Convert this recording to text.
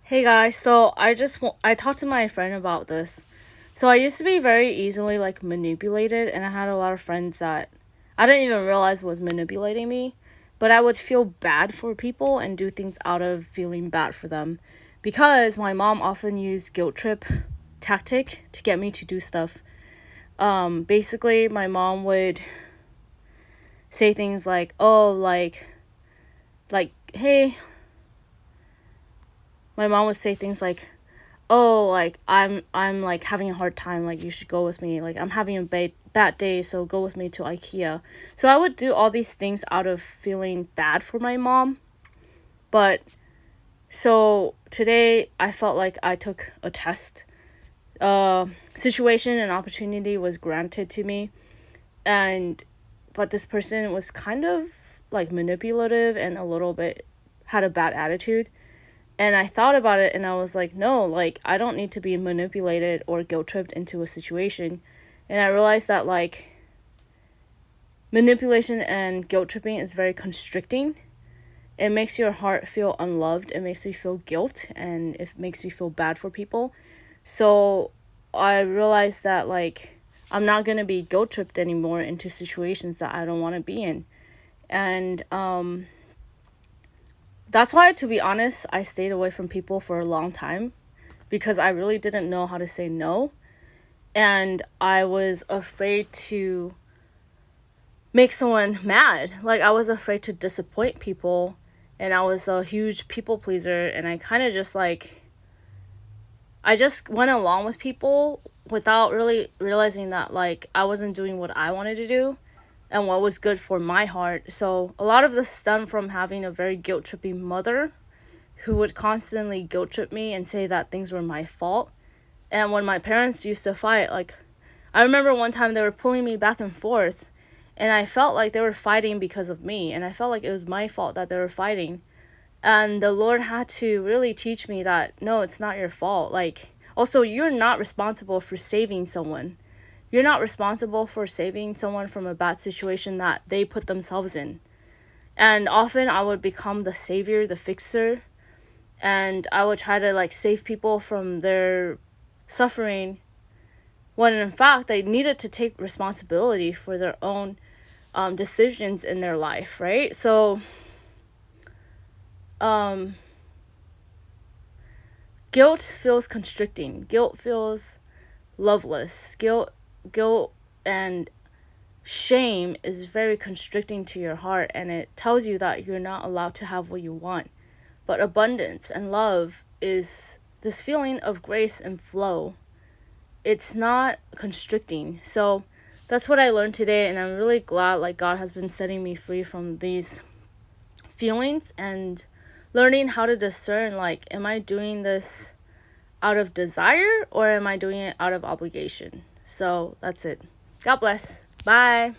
Hey guys, so I talked to my friend about this. So I used to be very easily like manipulated, and I had a lot of friends that I didn't even realize was manipulating me, but I would feel bad for people and do things out of feeling bad for them because my mom often used guilt trip tactic to get me to do stuff. Basically my mom would say things like, "Oh, like hey," my mom would say things like, "Oh, like I'm like having a hard time, like you should go with me, like I'm having a bad day, so go with me to IKEA." So I would do all these things out of feeling bad for my mom. But so today I felt like I took a test. Situation and opportunity was granted to me, and but this person was kind of like manipulative and a little bit had a bad attitude. And I thought about it and I was like, no, like, I don't need to be manipulated or guilt tripped into a situation. And I realized that, like, manipulation and guilt tripping is very constricting. It makes your heart feel unloved. It makes you feel guilt and it makes you feel bad for people. So I realized that, like, I'm not going to be guilt tripped anymore into situations that I don't want to be in. And, that's why, to be honest, I stayed away from people for a long time because I really didn't know how to say no. And I was afraid to make someone mad. Like, I was afraid to disappoint people. And I was a huge people pleaser. And I kind of just I just went along with people without really realizing that, like, I wasn't doing what I wanted to do and what was good for my heart. So a lot of this stemmed from having a very guilt tripping mother who would constantly guilt trip me and say that things were my fault. And when my parents used to fight, like, I remember one time they were pulling me back and forth, and I felt like they were fighting because of me, and I felt like it was my fault that they were fighting. And the Lord had to really teach me that, no, it's not your fault. Like, also, you're not responsible for saving someone. You're not responsible for saving someone from a bad situation that they put themselves in. And often I would become the savior, the fixer, and I would try to like save people from their suffering when in fact they needed to take responsibility for their own decisions in their life, right? So guilt feels constricting. Guilt feels loveless. Guilt and shame is very constricting to your heart, and it tells you that you're not allowed to have what you want. But abundance and love is this feeling of grace and flow. It's not constricting. So that's what I learned today, and I'm really glad like God has been setting me free from these feelings and learning how to discern, like, am I doing this out of desire or am I doing it out of obligation? So that's it. God bless. Bye.